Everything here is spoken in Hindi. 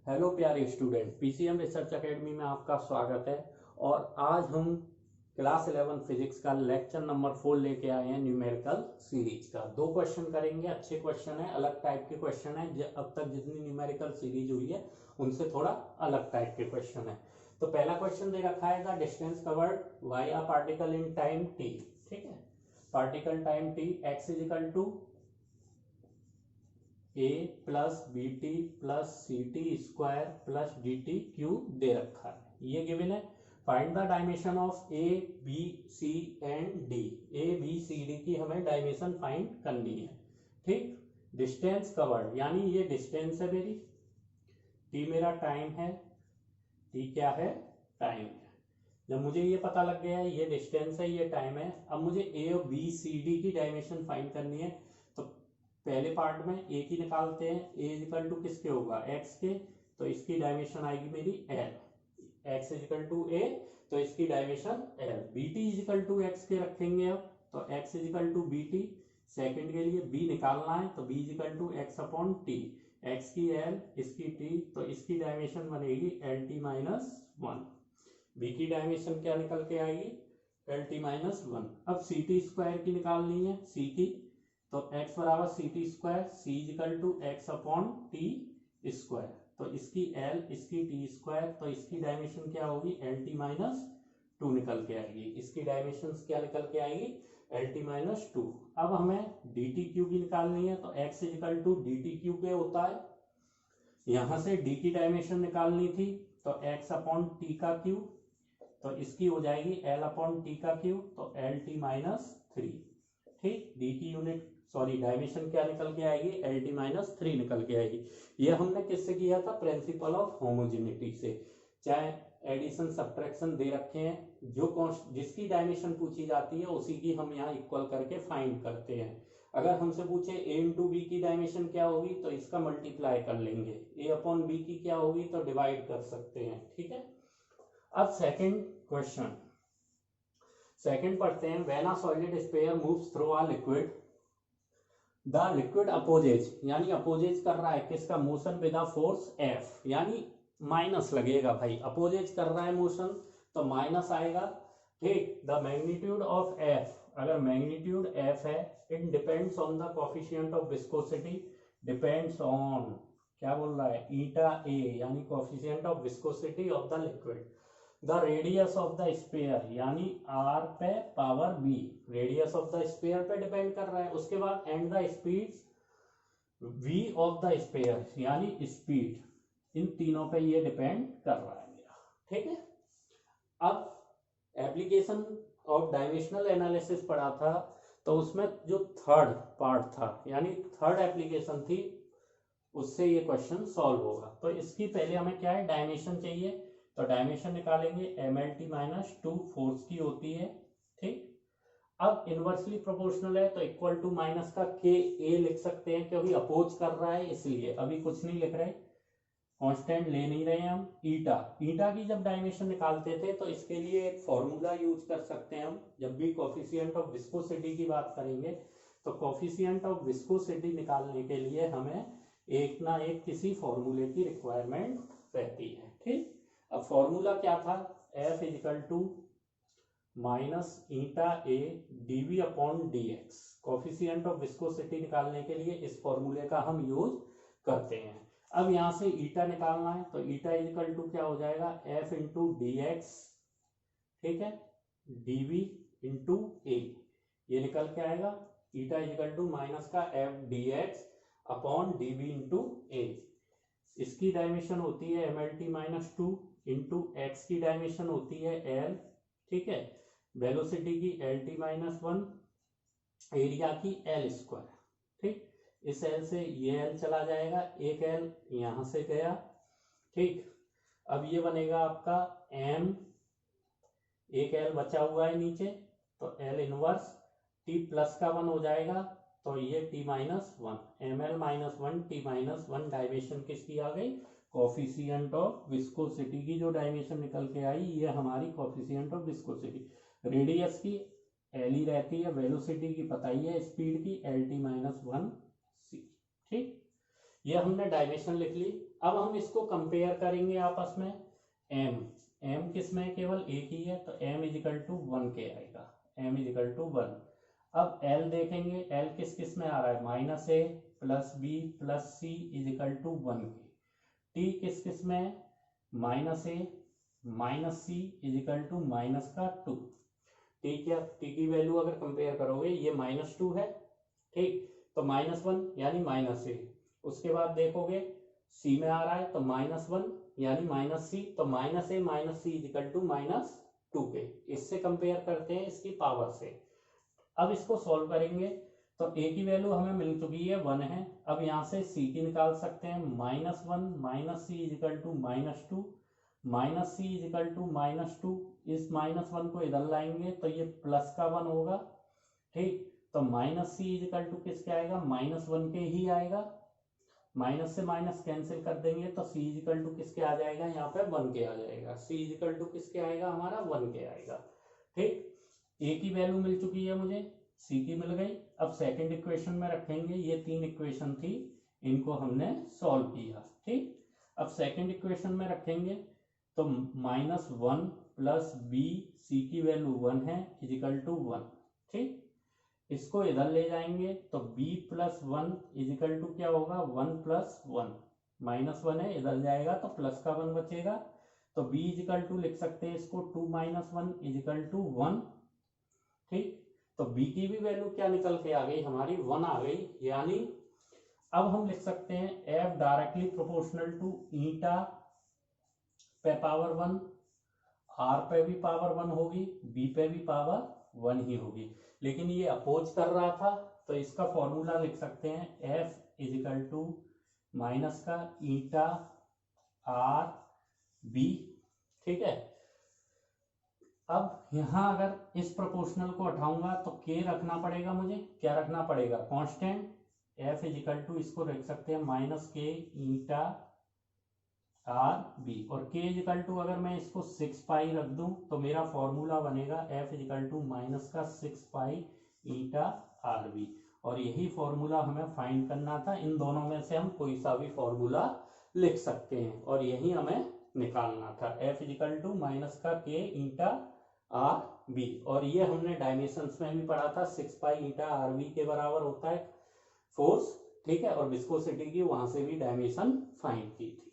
हेलो प्यारे स्टूडेंट, पीसीएम रिसर्च एकेडमी में आपका स्वागत है। और आज हम क्लास 11 फिजिक्स का लेक्चर नंबर 4 लेके आए हैं न्यूमेरिकल सीरीज का। 2 क्वेश्चन करेंगे, अच्छे क्वेश्चन है, अलग टाइप के क्वेश्चन है। अब तक जितनी न्यूमेरिकल सीरीज हुई है उनसे थोड़ा अलग टाइप के क्वेश्चन है। तो पहला क्वेश्चन दे रखा है, the distance covered by a particle in time T. ठीक है, particle time T x is equal to a plus B T plus C T square plus D T cube दे रखा है, ये गिवन है। Find the dimension of A B C and D. A B C D की हमें डायमेंशन फाइंड करनी है। ठीक, डिस्टेंस कवर्ड यानी ये डिस्टेंस है मेरी, टी मेरा टाइम है, टी क्या है, टाइम है। जब मुझे ये पता लग गया है ये डिस्टेंस है, ये टाइम है, अब मुझे ए और बी सी डी की डायमेंशन फाइंड करनी है। तो पहले पार्ट में ए की निकालते हैं, ए इज इक्वल टू किसके होगा, एक्स के, तो इसकी डायमेंशन आएगी मेरी L. X is equal to A तो इसकी dimension L. B T is equal to x के रखेंगे अब, तो x is equal to B T. Second के लिए बी निकालना है तो B is equal to x upon T. X की एल, इसकी टी, तो इसकी डायमेंशन बनेगी L T minus one. B की डायमेंशन क्या निकल के आएगी, एल टी माइनस वन। अब सी टी स्क्वायर की निकालनी है, सी की, तो x बराबर C T square, C is equal to x upon T square, तो इसकी l इसकी टी स्क्वायर, तो इसकी डायमेंशन क्या होगी, एल टी माइनस टू निकल के आएगी। इसकी डायमेंशन क्या निकल के आएगी, एल टी माइनस टू। अब हमें डी टी क्यू की निकालनी है, तो x is equal to D T Q के होता है। यहां से d की डायमेंशन निकालनी थी, तो x अपॉन टी का क्यू, तो इसकी हो जाएगी एल अपॉन टी का क्यू, तो एल टी माइनस थ्री। ठीक, डी की यूनिट डायमेंशन क्या निकल के आएगी, एल टी माइनस थ्री निकल के आएगी। ये हमने किससे किया था, प्रिंसिपल ऑफ होमोजेनिटी से। चाहे एडिशन सब्ट्रैक्शन दे रखे हैं, जिसकी डायमेंशन पूछी जाती है उसी की हम यहाँ इक्वल करके फाइंड करते हैं। अगर हमसे पूछे ए इंटू बी की डायमेंशन क्या होगी, तो इसका मल्टीप्लाई कर लेंगे। ए अपॉन बी की क्या होगी, तो डिवाइड कर सकते हैं। ठीक है, अब सेकेंड क्वेश्चन, सेकेंड पढ़ते हैं। When a solid sphere moves through a liquid, the liquid opposes, यानी अपोजेज कर रहा है किसका, motion with a force F, यानी माइनस लगेगा भाई, अपोजेज कर रहा है मोशन तो माइनस आएगा। ठीक, द मैग्नीट्यूड ऑफ एफ, अगर मैग्नीट्यूड एफ है, it depends on the coefficient of viscosity, depends on क्या बोल रहा है, ईटा ए, यानी coefficient of viscosity of the liquid. The radius of the sphere, यानी आर पे power B, radius of the sphere पे डिपेंड कर रहा है। उसके बाद and the speed V of the sphere, यानी स्पीड, इन तीनों पे ये डिपेंड कर रहा है मेरा। ठीक है, अब एप्लीकेशन ऑफ डायमेंशनल एनालिसिस पढ़ा था, तो उसमें जो थर्ड पार्ट था, यानी थर्ड एप्लीकेशन थी, उससे ये क्वेश्चन सॉल्व होगा। तो इसकी पहले हमें क्या है, डायमेंशन चाहिए, तो डायमेंशन निकालेंगे, M L T minus two force की होती है। ठीक, अब इनवर्सली प्रोपोर्शनल है तो इक्वल टू माइनस का के ए लिख सकते हैं, क्योंकि अपोज कर रहा है इसलिए अभी कुछ नहीं लिख रहे, कांस्टेंट ले नहीं रहे हैं हम। ईटा, ईटा की जब डायमेंशन निकालते थे तो इसके लिए एक फॉर्मूला यूज कर सकते हैं हम, जब भी कोफिशिएंट ऑफ विस्कोसिटी की बात करेंगे तो कोफिशिएंट ऑफ विस्कोसिटी निकालने के लिए हमें एक ना एक किसी फॉर्मूले की रिक्वायरमेंट रहती है। ठीक, अब फॉर्मूला क्या था, F equal to minus eta A DV upon D X. Coefficient of viscosity निकालने के लिए इस फॉर्मूले का हम यूज करते हैं। अब यहां से ईटा निकालना है, तो ईटा इजिकल टू क्या हो जाएगा, एफ इंटू डी एक्स, ठीक है, डीवी इंटू ए, ये निकल के आएगा। ईटा इजिकल टू माइनस का F D X upon D V into A, इसकी डायमेंशन होती है M L T minus two, into X की डायमेंशन होती है एल, ठीक है, वेलोसिटी की L T minus one, area की एल स्क्वायर। ठीक, इस एल से ये एल चला जाएगा, एक एल यहां से गया। ठीक, अब ये बनेगा आपका एम, एक एल बचा हुआ है नीचे, तो एल इनवर्स टी प्लस का वन हो जाएगा, तो ये T minus one, M L minus one T minus one. Dimension किसकी आ गई, कोफिशिएंट ऑफ विस्कोसिटी की जो डायमेंशन निकल के आई, ये हमारी कोफिशिएंट ऑफ विस्कोसिटी। रेडियस की एल ही रहती है, वेलोसिटी की पता ही है, स्पीड की एल टी माइनस वन सी। ठीक, ये हमने डायमेंशन लिख ली। अब हम इसको कंपेयर करेंगे आपस में। एम किस में केवल एक ही है, तो m इजिकल टू 1 के आएगा, m इजिकल टू 1। अब l देखेंगे, l किस किस में आ रहा है, minus A plus B plus C is equal to 1 के। t किस किस में है, minus A minus C is equal to minus का 2। ठीक है, t की वैल्यू अगर कंपेयर करोगे ये -2 है, ठीक, तो -1 यानी माइनस ए। उसके बाद देखोगे c में आ रहा है तो -1 यानी माइनस सी, तो minus A minus C is equal to -2 के। इससे कंपेयर करते हैं इसकी पावर से। अब इसको सॉल्व करेंगे तो a की वैल्यू हमें मिल चुकी है 1 है। अब यहाँ से c की निकाल सकते हैं, -1 minus C is equal to -2, minus C is equal to -2। इस -1 को इधर लाएंगे तो ये प्लस का 1 होगा, ठीक, तो माइनस सी इजिकल टू किसके आएगा, -1 के ही आएगा। माइनस से माइनस कैंसिल कर देंगे तो c इजिकल टू किसके आ जाएगा, यहाँ पे 1 के आ जाएगा। c इजिकल टू किसके आएगा, हमारा 1 के आएगा। ठीक, a की वैल्यू मिल चुकी है मुझे, c की मिल गई। अब सेकंड इक्वेशन में रखेंगे, ये 3 इक्वेशन थी, इनको हमने सॉल्व किया। ठीक, अब सेकंड इक्वेशन में रखेंगे तो -1 प्लस बी, सी की वैल्यू 1 है, इजिकल टू 1। ठीक, इसको इधर ले जाएंगे तो b प्लस 1 इजिकल टू क्या होगा, 1 प्लस 1, -1 है, इधर जाएगा तो प्लस का 1 बचेगा, तो b इजिकल टू लिख सकते हैं इसको 2 - 1 इजिकल टू 1। ठीक, तो b की भी वैल्यू क्या निकल के आ गई, हमारी 1 आ गई। यानी अब हम लिख सकते हैं f डायरेक्टली प्रोपोर्शनल टू ईटा पे पावर 1, r पे भी पावर 1 होगी, b पे भी पावर 1 ही होगी। लेकिन ये अपोज कर रहा था तो इसका फॉर्मूला लिख सकते हैं f इजिकल टू माइनस का ईटा r b। ठीक है, अब यहां अगर इस प्रोपोर्शनल को हटाऊंगा तो k रखना पड़ेगा, मुझे क्या रखना पड़ेगा, कांस्टेंट। f इजिकल टू इसको रख सकते हैं -k ईटा r b, और k इजिकल टू अगर मैं इसको 6 पाई रख दूं तो मेरा फॉर्मूला बनेगा f इजिकल टू माइनस का 6 पाई ईटा r b। और यही फॉर्मूला हमें फाइंड करना था। इन दोनों में से हम कोई सा भी फॉर्मूला लिख सकते हैं और यही हमें निकालना था, f इजिकल टू माइनस का k ईटा r b। और ये हमने डायमेंशंस में भी पढ़ा था, 6 पाई ईटा r b के बराबर होता है फोर्स। ठीक है, और विस्कोसिटी की वहां से भी डायमेंशन फाइंड की थी।